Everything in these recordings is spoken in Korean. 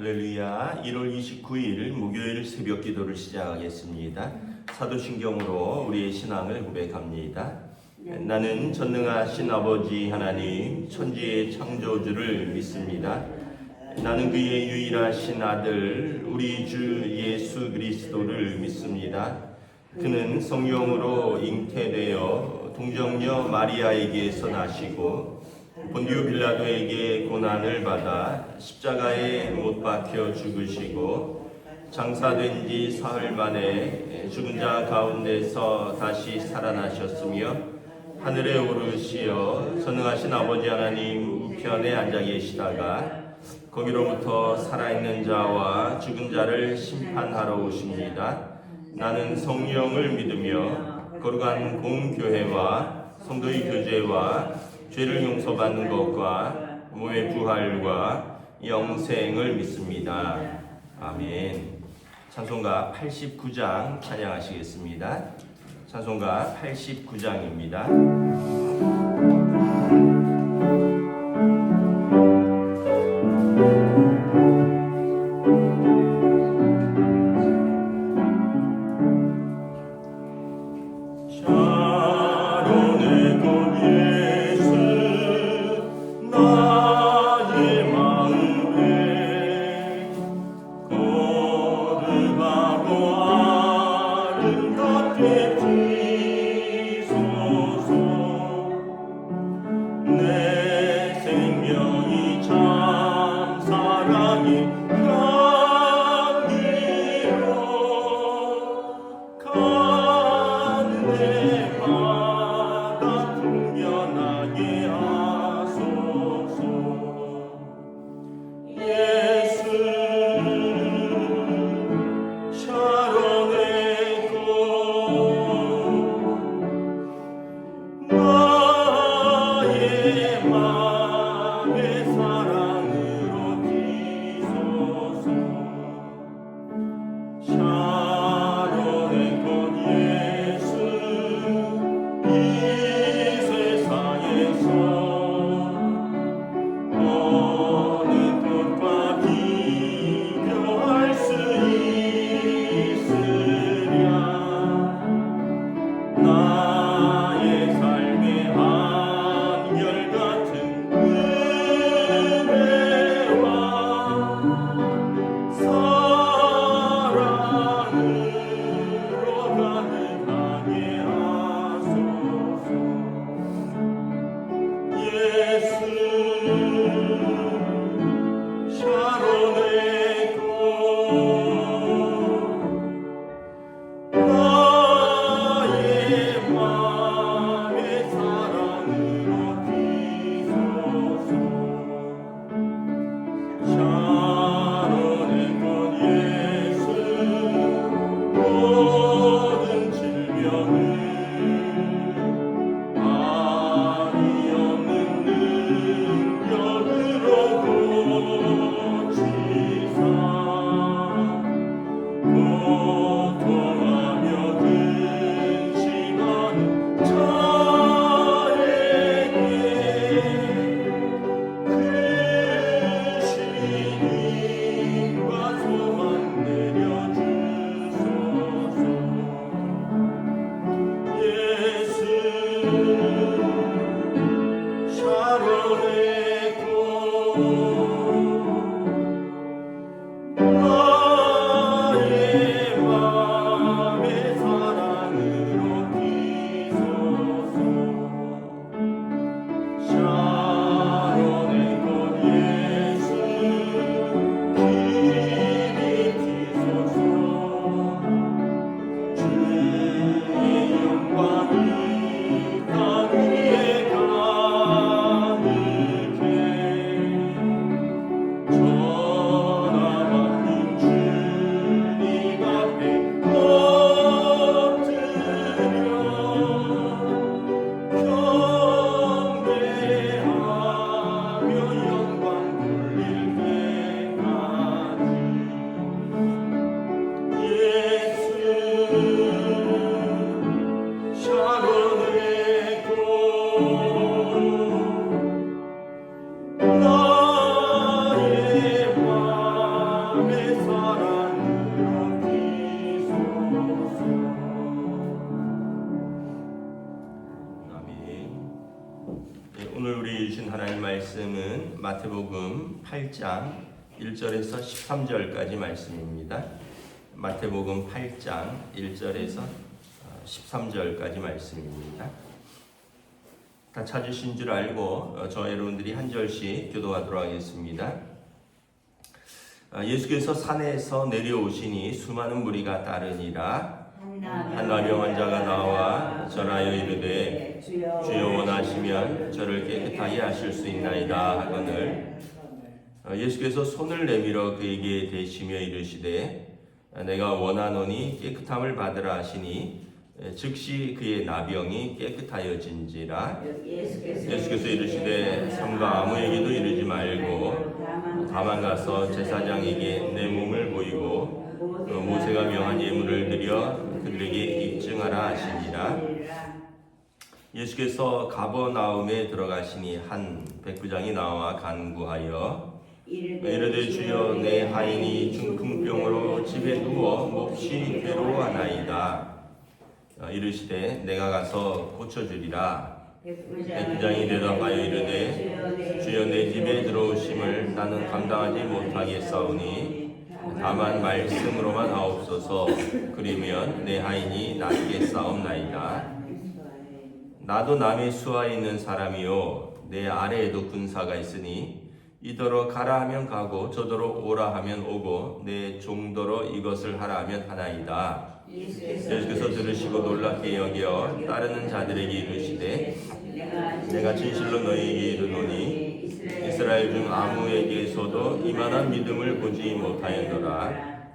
할렐루야. 1월 29일 목요일 새벽 기도를 시작하겠습니다. 사도신경으로 우리의 신앙을 고백합니다. 나는 전능하신 아버지 하나님 천지의 창조주를 믿습니다. 나는 그의 유일하신 아들 우리 주 예수 그리스도를 믿습니다. 그는 성령으로 잉태되어 동정녀 마리아에게서 나시고 본디오 빌라도에게 고난을 받아 십자가에 못 박혀 죽으시고 장사된 지 사흘 만에 죽은 자 가운데서 다시 살아나셨으며 하늘에 오르시어 전능하신 아버지 하나님 우편에 앉아 계시다가 거기로부터 살아있는 자와 죽은 자를 심판하러 오십니다. 나는 성령을 믿으며 거룩한 공교회와 성도의 교제와 죄를 용서받는 것과 몸의 부활과 영생을 믿습니다. 아멘. 찬송가 89장 찬양하시겠습니다. 찬송가 89장입니다. 남의 사랑으로 비소서. 오늘 우리 주신 하나님 말씀은 마태복음 8장 1절에서 13절까지 말씀입니다. 마태복음 8장 1절에서 13절까지 말씀입니다. 다 찾으신 줄 알고 저 여러분들이 한 절씩 교도하도록 하겠습니다. 예수께서 산에서 내려오시니 수많은 무리가 따르니라. 한 나병 자가 나와 전하여 이르되 주여 원하시면 저를 깨끗하게 하실 수 있나이다 하거늘 예수께서 손을 내밀어 그에게 대시며 이르시되 내가 원하노니 깨끗함을 받으라 하시니 즉시 그의 나병이 깨끗하여진지라. 예수께서 이르시되 삼가 아무에게도 이르지 말고 다만 가서 제사장에게 내 몸을 보이고 모세가 명한 예물을 드려 그들에게 입증하라 하시니라. 예수께서 가버나움에 들어가시니 한 백부장이 나와 간구하여 이르되 주여 내 하인이 중풍병으로 집에 누워 몹시 괴로워하나이다. 이르시되 내가 가서 고쳐주리라. 백부장이 대답하여 이르되 주여 내 집에 들어오심을 나는 감당하지 못하겠사오니 다만 말씀으로만 하옵소서. 그러면 내 하인이 낫겠사옵나이다. 나도 남의 수하에 있는 사람이요 내 아래에도 군사가 있으니 이더러 가라 하면 가고 저더러 오라 하면 오고 내 종더러 이것을 하라 하면 하나이다. 예수께서 들으시고 놀랍게 여겨 따르는 자들에게 이르시되 내가 진실로 너희에게 이르노니 이스라엘 중 아무에게서도 이만한 믿음을 보지 못하였노라.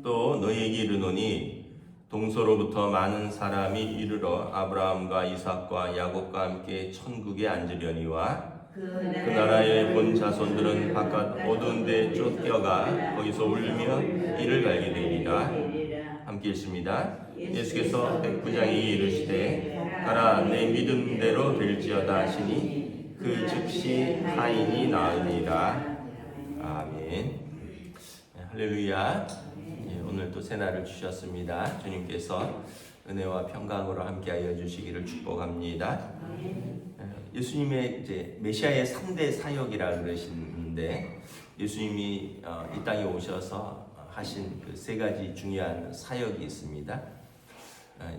또 너희에게 이르노니 동서로부터 많은 사람이 이르러 아브라함과 이삭과 야곱과 함께 천국에 앉으려니와 그 나라의 본 자손들은 바깥 어두운 데 쫓겨가 거기서 울며 이를 갈게 되리라. 함께 읽습니다. 예수께서 백부장에게 이르시되 가라 내 믿음대로 될지어다 하시니 그 즉시 하인이 나으니라. 아멘. 할렐루야. 오늘 또 새날을 주셨습니다. 주님께서 은혜와 평강으로 함께하여 주시기를 축복합니다. 예수님의 이제 메시아의 3대 사역이라 그러시는데 예수님이 이 땅에 오셔서 하신 그 세 가지 중요한 사역이 있습니다.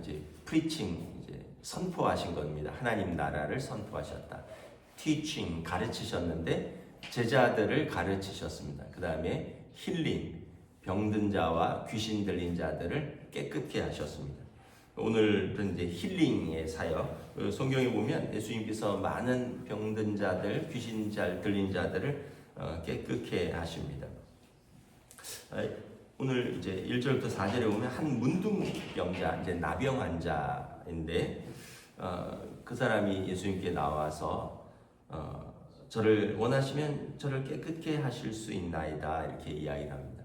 이제 preaching, 이제 선포하신 겁니다. 하나님 나라를 선포하셨다. teaching, 가르치셨는데 제자들을 가르치셨습니다. 그 다음에 healing, 병든 자와 귀신 들린 자들을 깨끗게 하셨습니다. 오늘은 이제 힐링의 사역. 성경에 보면 예수님께서 많은 병든 자들, 귀신 들린 자들을 깨끗게 하십니다. 오늘 이제 1절부터 4절에 보면 한 문둥병자, 이제 나병 환자인데 그 사람이 예수님께 나와서 저를 원하시면 저를 깨끗게 하실 수 있나이다 이렇게 이야기를 합니다.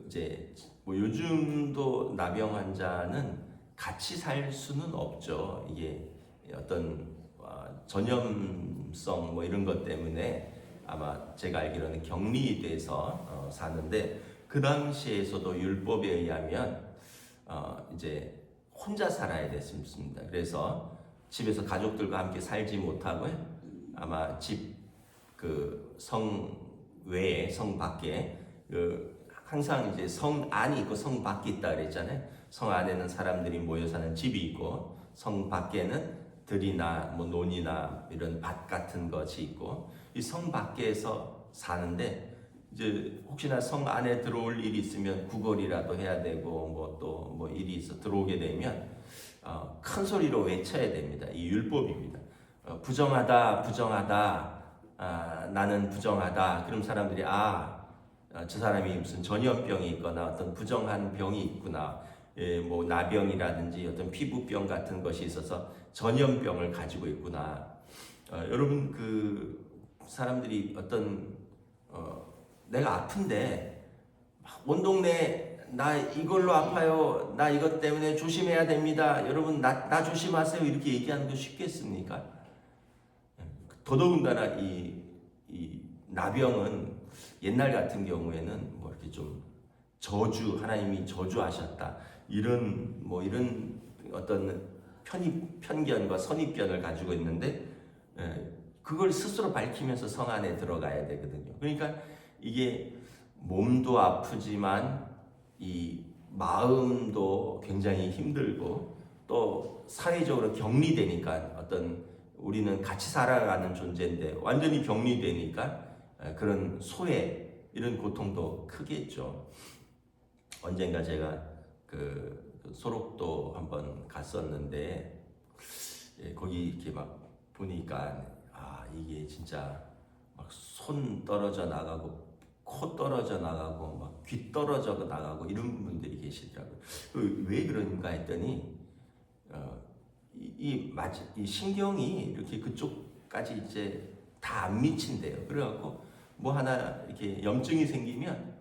이제 뭐 요즘도 나병 환자는 같이 살 수는 없죠. 이게 어떤 전염성 뭐 이런 것 때문에 아마 제가 알기로는 격리돼서 사는데 그 당시에서도 율법에 의하면 이제 혼자 살아야 됐습니다. 그래서 집에서 가족들과 함께 살지 못하고 아마 집 그 성 외에 성 밖에 항상 이제 성 안이 있고 성 밖이 있다 그랬잖아요. 성 안에는 사람들이 모여 사는 집이 있고 성 밖에는 들이나 뭐 논이나 이런 밭 같은 것이 있고 이 성 밖에서 사는데 이제 혹시나 성 안에 들어올 일이 있으면 구걸이라도 해야 되고 뭐 또 뭐 일이 있어 들어오게 되면 큰 소리로 외쳐야 됩니다. 이 율법입니다. 부정하다, 부정하다, 나는 부정하다. 그럼 사람들이 저 사람이 무슨 전염병이 있거나 어떤 부정한 병이 있구나. 뭐 나병이라든지 어떤 피부병 같은 것이 있어서 전염병을 가지고 있구나. 여러분 그 사람들이 어떤 내가 아픈데 온 동네 나 이걸로 아파요. 나 이것 때문에 조심해야 됩니다. 여러분 나 조심하세요. 이렇게 얘기하는 거 쉽겠습니까? 더더군다나 이 나병은 옛날 같은 경우에는 뭐 이렇게 좀 하나님이 저주하셨다 이런 어떤 편견과 선입견을 가지고 있는데 그걸 스스로 밝히면서 성 안에 들어가야 되거든요. 그러니까 이게 몸도 아프지만 이 마음도 굉장히 힘들고 또 사회적으로 격리되니까 우리는 같이 살아가는 존재인데 완전히 격리되니까 그런 소외 이런 고통도 크겠죠. 언젠가 제가 그 소록도 한번 갔었는데 거기 이렇게 막 보니까 이게 진짜 막 손 떨어져 나가고 코 떨어져 나가고 막 귀 떨어져 나가고 이런 분들이 계시더라고요. 왜 그런가 했더니 이 신경이 이렇게 그쪽까지 이제 다 안 미친대요. 그래갖고 뭐 하나 이렇게 염증이 생기면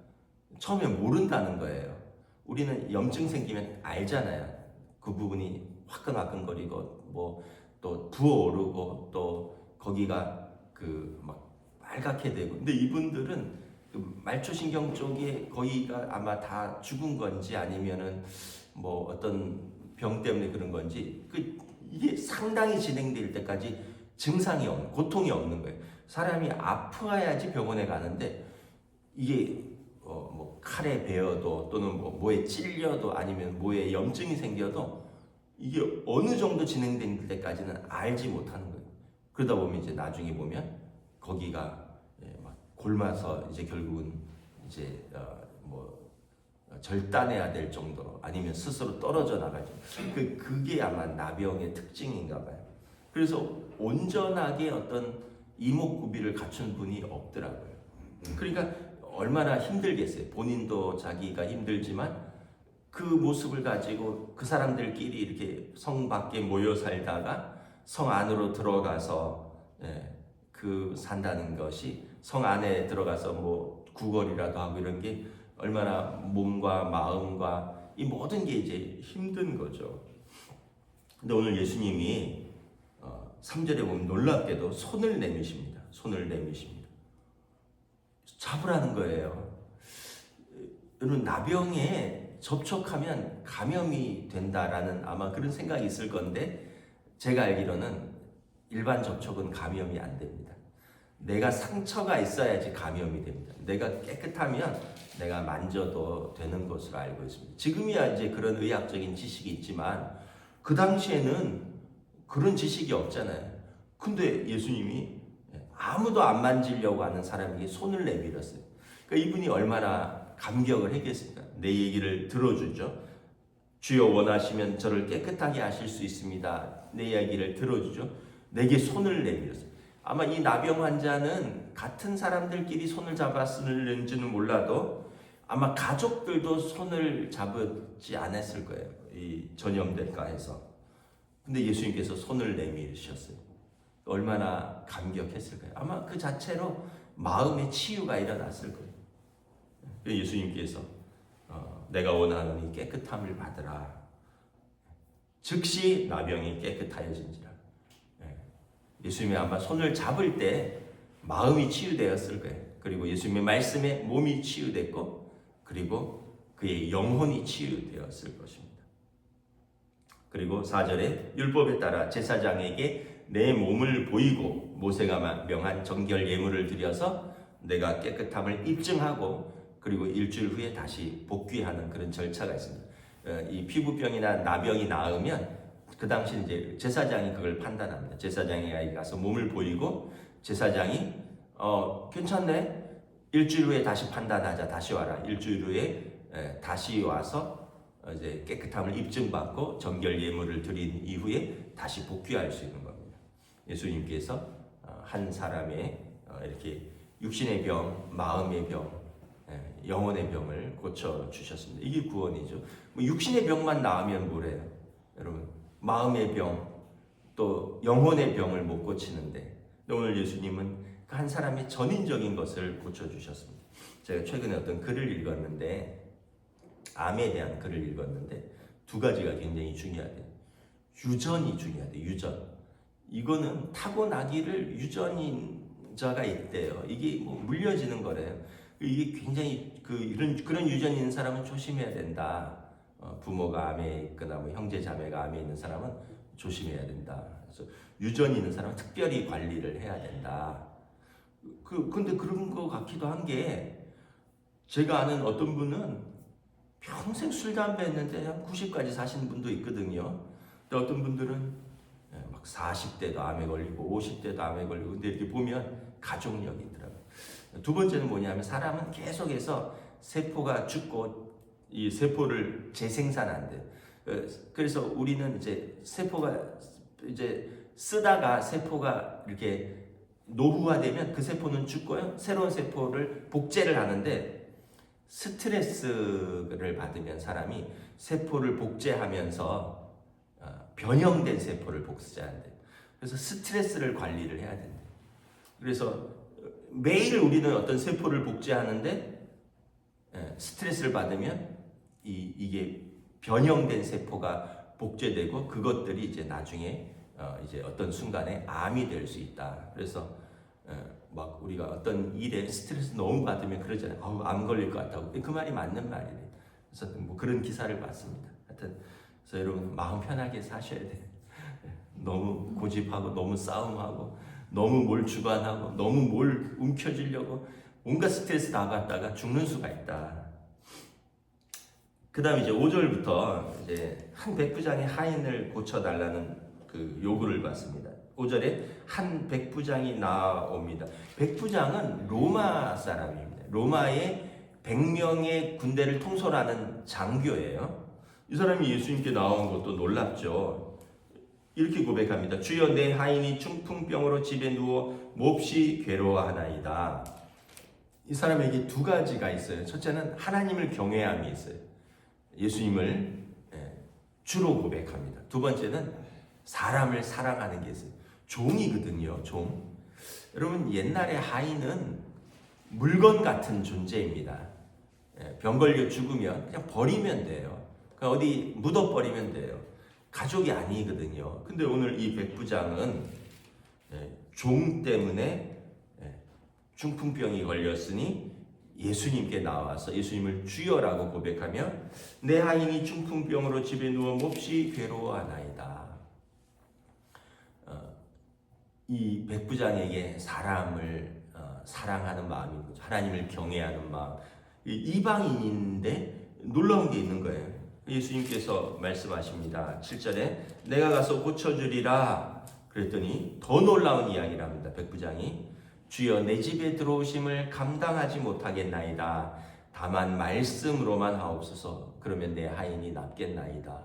처음에 모른다는 거예요. 우리는 염증 생기면 알잖아요. 그 부분이 화끈화끈거리고 뭐 또 부어오르고 또 거기가 그 막 빨갛게 되고. 근데 이분들은 그 말초신경 쪽에 거기가 아마 다 죽은 건지 아니면은 뭐 어떤 병 때문에 그런 건지 이게 상당히 진행될 때까지 고통이 없는 거예요. 사람이 아파야지 병원에 가는데 이게 뭐 칼에 베어도 또는 뭐에 찔려도 아니면 뭐에 염증이 생겨도 이게 어느 정도 진행될 때까지는 알지 못하는 거예요. 그러다 보면 이제 나중에 보면 거기가 막 골마서 이제 결국은 이제 뭐 절단해야 될 정도로 아니면 스스로 떨어져 나가죠. 그게 아마 나병의 특징인가 봐요. 그래서 온전하게 어떤 이목구비를 갖춘 분이 없더라고요. 그러니까 얼마나 힘들겠어요. 본인도 자기가 힘들지만 그 모습을 가지고 그 사람들끼리 이렇게 성 밖에 모여 살다가 성 안으로 들어가서 그 산다는 것이 성 안에 들어가서 뭐 구걸이라도 하고 이런 게 얼마나 몸과 마음과 이 모든 게 이제 힘든 거죠. 근데 오늘 예수님이 3절에 보면 놀랍게도 손을 내미십니다. 손을 내미십니다. 잡으라는 거예요. 여러분 나병에 접촉하면 감염이 된다라는 아마 그런 생각이 있을 건데 제가 알기로는 일반 접촉은 감염이 안 됩니다. 내가 상처가 있어야지 감염이 됩니다. 내가 깨끗하면 내가 만져도 되는 것으로 알고 있습니다. 지금이야 이제 그런 의학적인 지식이 있지만 그 당시에는 그런 지식이 없잖아요. 근데 예수님이 아무도 안 만지려고 하는 사람에게 손을 내밀었어요. 그러니까 이분이 얼마나 감격을 했겠습니까? 내 얘기를 들어주죠. 주여 원하시면 저를 깨끗하게 하실 수 있습니다. 내 이야기를 들어주죠. 내게 손을 내밀었어요. 아마 이 나병 환자는 같은 사람들끼리 손을 잡았을는지는 몰라도 아마 가족들도 손을 잡지 않았을 거예요. 이 전염될까 해서. 근데 예수님께서 손을 내밀으셨어요. 얼마나 감격했을까요? 아마 그 자체로 마음의 치유가 일어났을 거예요. 예수님께서 내가 원하노니 깨끗함을 받으라. 즉시 나병이 깨끗하여진지라. 예수님이 아마 손을 잡을 때 마음이 치유되었을 거예요. 그리고 예수님의 말씀에 몸이 치유됐고 그리고 그의 영혼이 치유되었을 것입니다. 그리고 4절에 율법에 따라 제사장에게 내 몸을 보이고 모세가 명한 정결 예물을 드려서 내가 깨끗함을 입증하고 그리고 일주일 후에 다시 복귀하는 그런 절차가 있습니다. 이 피부병이나 나병이 나으면 그 당시 이제 제사장이 그걸 판단합니다. 제사장이 가서 몸을 보이고 제사장이 괜찮네. 일주일 후에 다시 판단하자. 다시 와라. 일주일 후에 다시 와서 이제 깨끗함을 입증받고 정결 예물을 드린 이후에 다시 복귀할 수 있는 겁니다. 예수님께서 한 사람의 이렇게 육신의 병, 마음의 병, 영혼의 병을 고쳐 주셨습니다. 이게 구원이죠. 뭐 육신의 병만 나으면 뭐래요, 여러분? 마음의 병, 또 영혼의 병을 못 고치는데 오늘 예수님은 그 한 사람의 전인적인 것을 고쳐 주셨습니다. 제가 최근에 어떤 글을 읽었는데 암에 대한 글을 읽었는데 두 가지가 굉장히 중요하대요. 유전이 중요하대요. 유전. 이거는 타고나기를 유전인 유전자가 있대요. 이게 뭐 물려지는 거래요. 이게 굉장히 그런 유전이 있는 사람은 조심해야 된다. 부모가 암에 있거나 뭐 형제 자매가 암에 있는 사람은 조심해야 된다. 그래서 유전이 있는 사람은 특별히 관리를 해야 된다. 근데 그런 거 같기도 한 게, 제가 아는 어떤 분은 평생 술 담배 했는데 한 90까지 사시는 분도 있거든요. 근데 어떤 분들은 막 40대도 암에 걸리고 50대도 암에 걸리고, 근데 이렇게 보면 가족력이 있더라고요. 두 번째는 뭐냐면, 사람은 계속해서 세포가 죽고 이 세포를 재생산한대. 그래서 우리는 이제 세포가 이제 쓰다가 세포가 이렇게 노후화되면 그 세포는 죽고요, 새로운 세포를 복제를 하는데, 스트레스를 받으면 사람이 세포를 복제하면서 변형된 세포를 복제한대. 그래서 스트레스를 관리를 해야 된대. 그래서 매일 우리는 어떤 세포를 복제하는데, 스트레스를 받으면 이게 변형된 세포가 복제되고, 그것들이 이제 나중에 이제 어떤 순간에 암이 될 수 있다. 그래서 막 우리가 어떤 일에 스트레스 너무 받으면 그러잖아요. 암 걸릴 것 같다고. 그 말이 맞는 말이에요. 그래서 뭐 그런 기사를 봤습니다. 하여튼 그래서 여러분, 마음 편하게 사셔야 돼요. 너무 고집하고 너무 싸움하고 너무 뭘 주관하고 너무 뭘 움켜쥐려고 온갖 스트레스 다 받다가 죽는 수가 있다. 그 다음에 이제 5절부터 이제 한 백부장의 하인을 고쳐달라는 그 요구를 받습니다. 5절에 한 백부장이 나옵니다. 백부장은 로마 사람입니다. 로마의 100명의 군대를 통솔하는 장교예요. 이 사람이 예수님께 나온 것도 놀랍죠. 이렇게 고백합니다. 주여, 내 하인이 중풍병으로 집에 누워 몹시 괴로워하나이다. 이 사람에게 두 가지가 있어요. 첫째는 하나님을 경외함이 있어요. 예수님을 주로 고백합니다. 두 번째는 사람을 사랑하는 게 있어요. 종이거든요, 종. 여러분, 옛날에 하인은 물건 같은 존재입니다. 병 걸려 죽으면 그냥 버리면 돼요. 그냥 어디 묻어버리면 돼요. 가족이 아니거든요. 근데 오늘 이 백부장은 종 때문에 중풍병이 걸렸으니 예수님께 나와서 예수님을 주여라고 고백하며, 내 하인이 중풍병으로 집에 누워 몹시 괴로워하나이다. 이 백부장에게 사람을 사랑하는 마음인 거죠. 하나님을 경외하는 마음. 이방인인데 놀라운 게 있는 거예요. 예수님께서 말씀하십니다. 7절에 내가 가서 고쳐주리라 그랬더니 더 놀라운 이야기를 합니다. 백부장이, 주여, 내 집에 들어오심을 감당하지 못하겠나이다. 다만 말씀으로만 하옵소서. 그러면 내 하인이 낫겠나이다.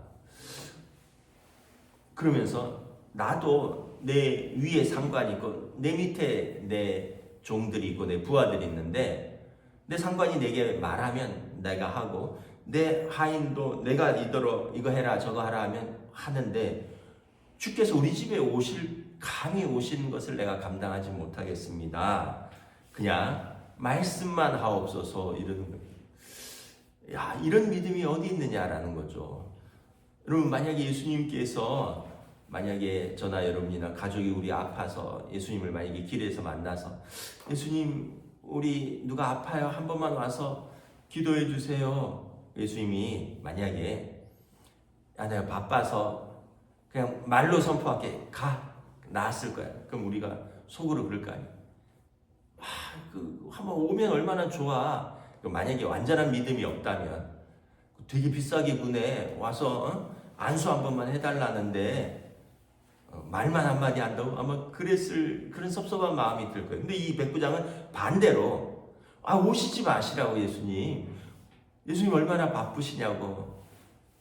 그러면서 나도 내 위에 상관이 있고 내 밑에 내 종들이 있고 내 부하들이 있는데, 내 상관이 내게 말하면 내가 하고, 내 하인도 내가 이거 해라 저거 하라 하면 하는데, 주께서 우리 집에 감히 오시는 것을 내가 감당하지 못하겠습니다. 그냥 말씀만 하옵소서 이러는 거예요. 야, 이런 믿음이 어디 있느냐라는 거죠. 여러분, 만약에 예수님께서, 만약에 저나 여러분이나 가족이 우리 아파서 예수님을 만약에 길에서 만나서, 예수님, 우리 누가 아파요, 한 번만 와서 기도해 주세요. 예수님이 만약에, 내가 바빠서 그냥 말로 선포할게, 나았을 거야. 그럼 우리가 속으로 그럴 거 아니야. 한번 오면 얼마나 좋아. 만약에 완전한 믿음이 없다면, 되게 비싸게 구내 와서 안수 한 번만 해달라는데 말만 한마디 한다고 아마 그런 섭섭한 마음이 들 거예요. 근데 이 백부장은 반대로, 오시지 마시라고. 예수님 얼마나 바쁘시냐고.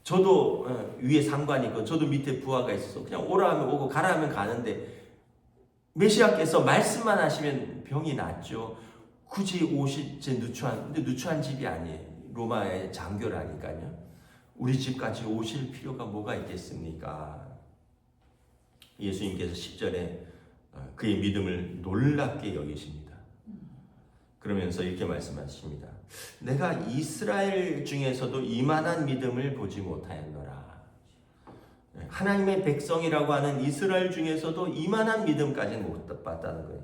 저도 위에 상관이 있고 저도 밑에 부하가 있어서 그냥 오라 하면 오고 가라 하면 가는데, 메시아께서 말씀만 하시면 병이 낫죠. 굳이 오실 근데 누추한 집이 아니에요. 로마의 장교라니까요. 우리 집까지 오실 필요가 뭐가 있겠습니까? 예수님께서 10절에 그의 믿음을 놀랍게 여기십니다. 그러면서 이렇게 말씀하십니다. 내가 이스라엘 중에서도 이만한 믿음을 보지 못하였노라. 하나님의 백성이라고 하는 이스라엘 중에서도 이만한 믿음까지는 못 봤다는 거예요.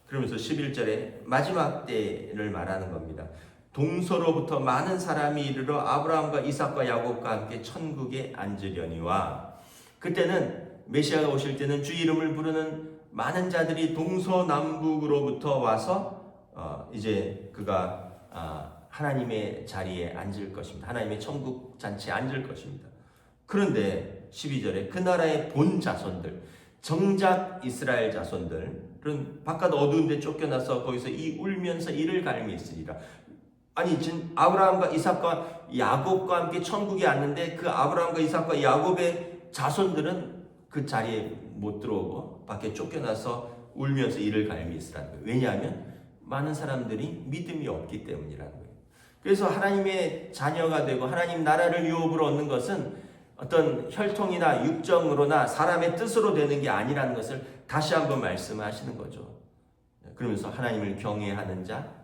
그러면서 11절에 마지막 때를 말하는 겁니다. 동서로부터 많은 사람이 이르러 아브라함과 이삭과 야곱과 함께 천국에 앉으려니와, 그때는 메시아가 오실 때는 주 이름을 부르는 많은 자들이 동서남북으로부터 와서 이제 그가 하나님의 자리에 앉을 것입니다. 하나님의 천국 잔치에 앉을 것입니다. 그런데 12절에 그 나라의 본 자손들, 정작 이스라엘 자손들은 바깥 어두운 데 쫓겨나서 거기서 울면서 이를 갈미 있으리라. 아니 아브라함과 이삭과 야곱과 함께 천국에 앉는데 그 아브라함과 이삭과 야곱의 자손들은 그 자리에 못 들어오고 밖에 쫓겨나서 울면서 이를 갈미 있으라는 거예요. 왜냐하면 많은 사람들이 믿음이 없기 때문이라는 거예요. 그래서 하나님의 자녀가 되고 하나님 나라를 유업으로 얻는 것은 어떤 혈통이나 육정으로나 사람의 뜻으로 되는 게 아니라는 것을 다시 한번 말씀하시는 거죠. 그러면서 하나님을 경외하는 자,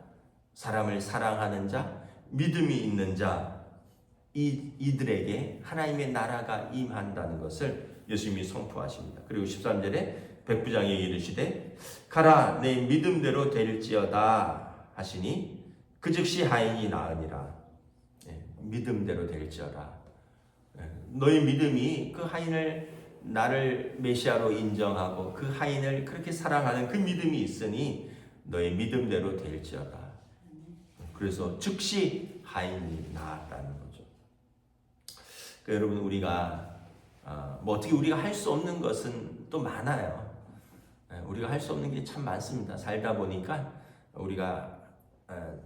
사람을 사랑하는 자, 믿음이 있는 자, 이들에게 하나님의 나라가 임한다는 것을 예수님이 선포하십니다. 그리고 13절에 백부장에게 이르시되 가라 내 믿음대로 될지어다 하시니 그 즉시 하인이 나으니라. 믿음대로 될지어다. 너희 믿음이 그 하인을 나를 메시아로 인정하고 그 하인을 그렇게 사랑하는 그 믿음이 있으니 너희 믿음대로 될지어다. 그래서 즉시 하인이 나았다는 거죠. 그러니까 여러분 우리가 뭐 어떻게 우리가 할 수 없는 것은 또 많아요. 우리가 할 수 없는 게 참 많습니다. 살다 보니까 우리가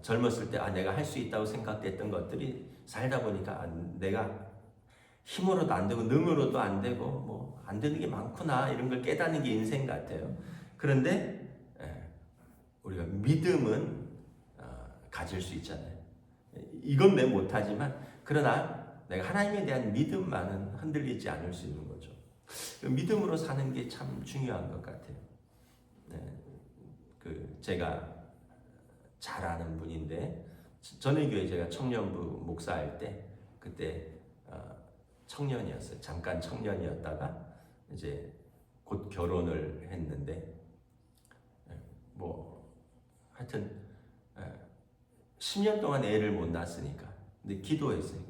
젊었을 때 내가 할 수 있다고 생각됐던 것들이 살다 보니까 내가 힘으로도 안 되고 능으로도 안 되고 뭐 안 되는 게 많구나 이런 걸 깨닫는 게 인생 같아요. 그런데 우리가 믿음은 가질 수 있잖아요. 이건 내 못하지만 그러나 내가 하나님에 대한 믿음만은 흔들리지 않을 수 있는 거죠. 믿음으로 사는 게 참 중요한 것 같아요. 제가 잘 아는 분인데 전에 교회 제가 청년부 목사할 때 그때 청년이었어요. 잠깐 청년이었다가 이제 곧 결혼을 했는데 뭐 하여튼 10년 동안 애를 못 낳았으니까 근데 기도했어요.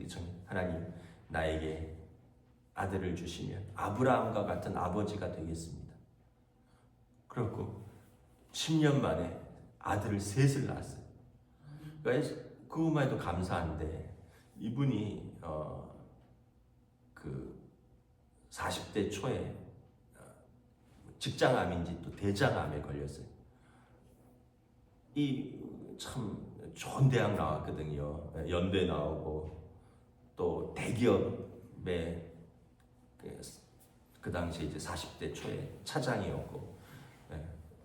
하나님 나에게 아들을 주시면 아브라함과 같은 아버지가 되겠습니다. 그렇고 10년 만에 아들을 셋을 낳았어요. 그러니까 그것만 해도 감사한데 이분이 그 40대 초에 직장암인지 또 대장암에 걸렸어요. 이 참 좋은 대학 나왔거든요. 연대 나오고 또 대기업에 그 당시에 이제 40대 초에 차장이었고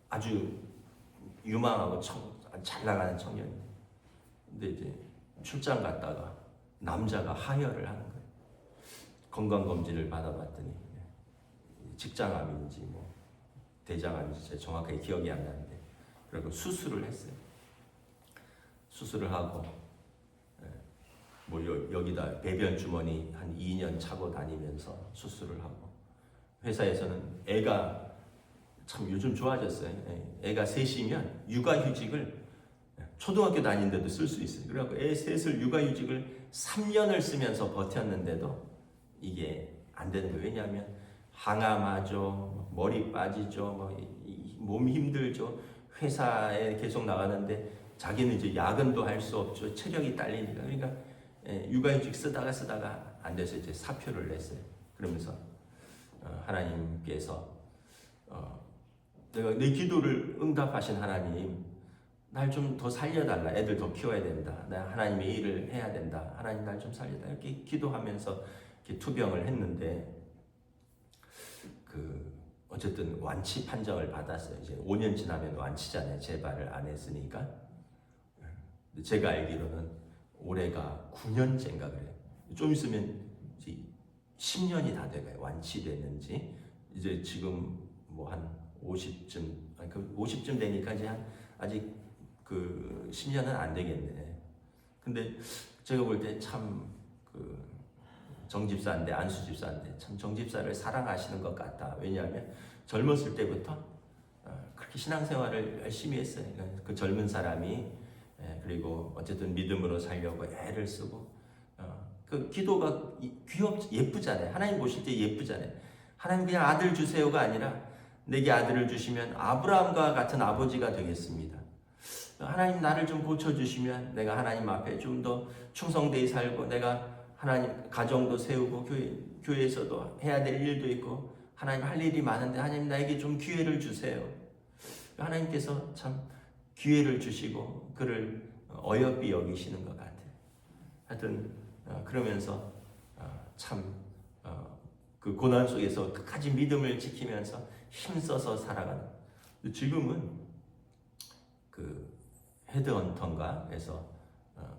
아주 유망하고 잘 나가는 청년이에요. 근데 이제 출장 갔다가 남자가 하혈을 하는 거예요. 건강검진을 받아봤더니 직장암인지 뭐 대장암인지 정확하게 기억이 안 나는데 그리고 수술을 했어요. 수술을 하고 뭐 여기다 배변 주머니 한 2년 차고 다니면서 수술을 하고 회사에서는 애가 참 요즘 좋아졌어요. 애가 셋이면 육아휴직을 초등학교 다니는데도 쓸 수 있어요. 그래갖고 애 셋을 육아휴직을 3년을 쓰면서 버텼는데도 이게 안 되는 거예요. 왜냐하면 항암하죠, 머리 빠지죠, 몸 힘들죠. 회사에 계속 나가는데 자기는 이제 야근도 할 수 없죠. 체력이 딸리니까. 그러니까 육아휴직 쓰다가 안 돼서 이제 사표를 냈어요. 그러면서 하나님께서 내가 내 기도를 응답하신 하나님, 날 좀 더 살려달라. 애들 더 키워야 된다. 나 하나님의 일을 해야 된다. 하나님 날 좀 살려달라. 이렇게 기도하면서 이렇게 투병을 했는데 어쨌든 완치 판정을 받았어요. 이제 5년 지나면 완치잖아요. 재발을 안 했으니까. 제가 알기로는 올해가 9년째인가 그래요. 좀 있으면 이제 10년이 다 돼가요. 완치되는지. 이제 지금 뭐 한 50쯤, 그 50쯤 되니까 이제 아직 그 10년은 안 되겠네. 근데 제가 볼 때 참 정집사인데, 안수집사인데 참 정집사를 사랑하시는 것 같다. 왜냐하면 젊었을 때부터 그렇게 신앙생활을 열심히 했어요. 그 젊은 사람이 그리고 어쨌든 믿음으로 살려고 애를 쓰고 그 기도가 예쁘잖아요. 하나님 보실 때 예쁘잖아요. 하나님 그냥 아들 주세요가 아니라 내게 아들을 주시면 아브라함과 같은 아버지가 되겠습니다. 하나님 나를 좀 고쳐주시면 내가 하나님 앞에 좀 더 충성되이 살고 내가 하나님 가정도 세우고 교회에서도 해야 될 일도 있고 하나님 할 일이 많은데 하나님 나에게 좀 기회를 주세요. 하나님께서 참 기회를 주시고 그를 어여삐 여기시는 것 같아요. 하여튼 그러면서 참 그 고난 속에서 끝까지 믿음을 지키면서 힘써서 살아가는. 지금은 그 헤드헌터인가 해서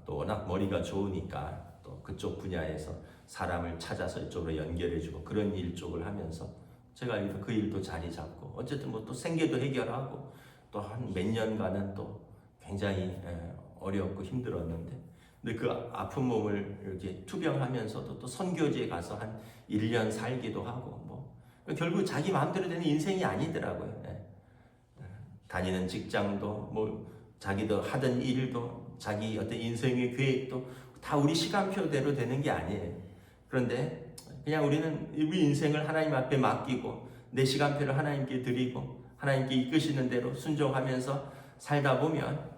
또 워낙 머리가 좋으니까 또 그쪽 분야에서 사람을 찾아서 이쪽으로 연결해주고 그런 일 쪽을 하면서 제가 알기로 그 일도 자리 잡고 어쨌든 뭐 또 생계도 해결하고 또 한 몇 년간은 또 굉장히 어렵고 힘들었는데 근데 그 아픈 몸을 이렇게 투병하면서도 또 선교지에 가서 한 1년 살기도 하고 뭐 결국 자기 마음대로 되는 인생이 아니더라고요. 다니는 직장도 뭐 자기도 하던 일도 자기 어떤 인생의 계획도 다 우리 시간표대로 되는 게 아니에요. 그런데 그냥 우리는 우리 인생을 하나님 앞에 맡기고 내 시간표를 하나님께 드리고 하나님께 이끄시는 대로 순종하면서 살다 보면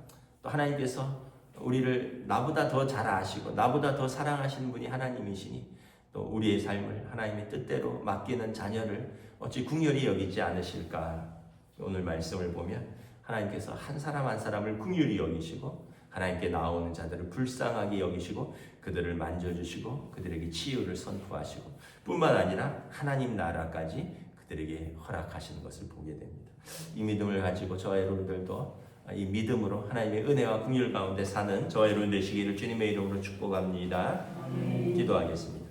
또 하나님께서 우리를 나보다 더 잘 아시고 나보다 더 사랑하시는 분이 하나님이시니 또 우리의 삶을 하나님의 뜻대로 맡기는 자녀를 어찌 긍휼히 여기지 않으실까. 오늘 말씀을 보면 하나님께서 한 사람 한 사람을 긍휼히 여기시고 하나님께 나오는 자들을 불쌍하게 여기시고 그들을 만져주시고 그들에게 치유를 선포하시고 뿐만 아니라 하나님 나라까지 그들에게 허락하시는 것을 보게 됩니다. 이 믿음을 가지고 저와 여러분들도 이 믿음으로 하나님의 은혜와 긍휼 가운데 사는 저와 여러분 되시기를 주님의 이름으로 축복합니다. 기도하겠습니다.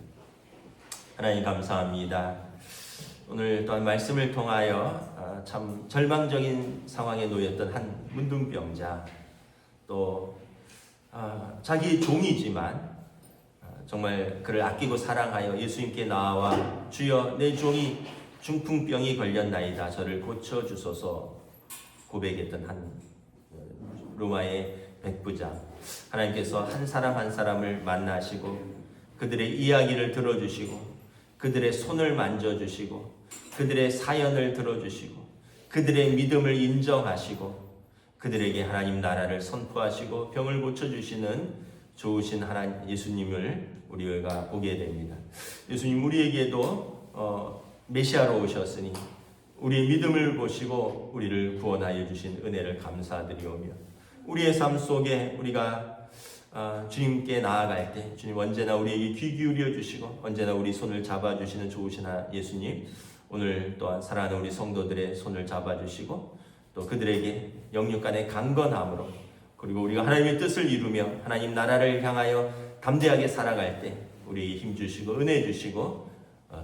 하나님 감사합니다. 오늘 또한 말씀을 통하여 참 절망적인 상황에 놓였던 한 문둥병자 또 자기 종이지만 정말 그를 아끼고 사랑하여 예수님께 나와 주여 내 종이 중풍병이 걸렸나이다 저를 고쳐주소서 고백했던 한 로마의 백부장 하나님께서 한 사람 한 사람을 만나시고 그들의 이야기를 들어주시고 그들의 손을 만져주시고 그들의 사연을 들어주시고 그들의 믿음을 인정하시고 그들에게 하나님 나라를 선포하시고 병을 고쳐주시는 좋으신 하나님 예수님을 우리가 보게 됩니다. 예수님 우리에게도 메시아로 오셨으니 우리의 믿음을 보시고 우리를 구원하여 주신 은혜를 감사드리오며 우리의 삶 속에 우리가 주님께 나아갈 때 주님 언제나 우리에게 귀 기울여 주시고 언제나 우리 손을 잡아주시는 좋으신 예수님 오늘 또한 사랑하는 우리 성도들의 손을 잡아주시고 또 그들에게 영육간의 강건함으로 그리고 우리가 하나님의 뜻을 이루며 하나님 나라를 향하여 담대하게 살아갈 때 우리에게 힘 주시고 은혜 주시고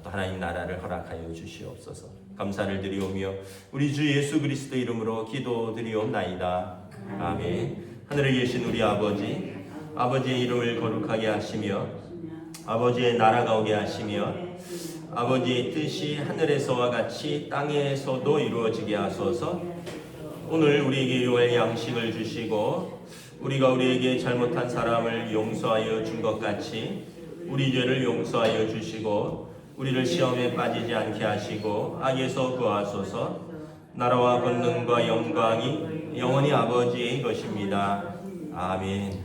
또 하나님 나라를 허락하여 주시옵소서. 감사를 드리오며 우리 주 예수 그리스도 이름으로 기도드리옵나이다. 아멘. 하늘에 계신 우리 아버지 아버지의 이름을 거룩하게 하시며 아버지의 나라가 오게 하시며 아버지의 뜻이 하늘에서와 같이 땅에서도 이루어지게 하소서. 오늘 우리에게 일용할 양식을 주시고 우리가 우리에게 잘못한 사람을 용서하여 준 것 같이 우리 죄를 용서하여 주시고 우리를 시험에 빠지지 않게 하시고 악에서 구하소서. 나라와 권능과 영광이 영원히 아버지의 것입니다. 아멘.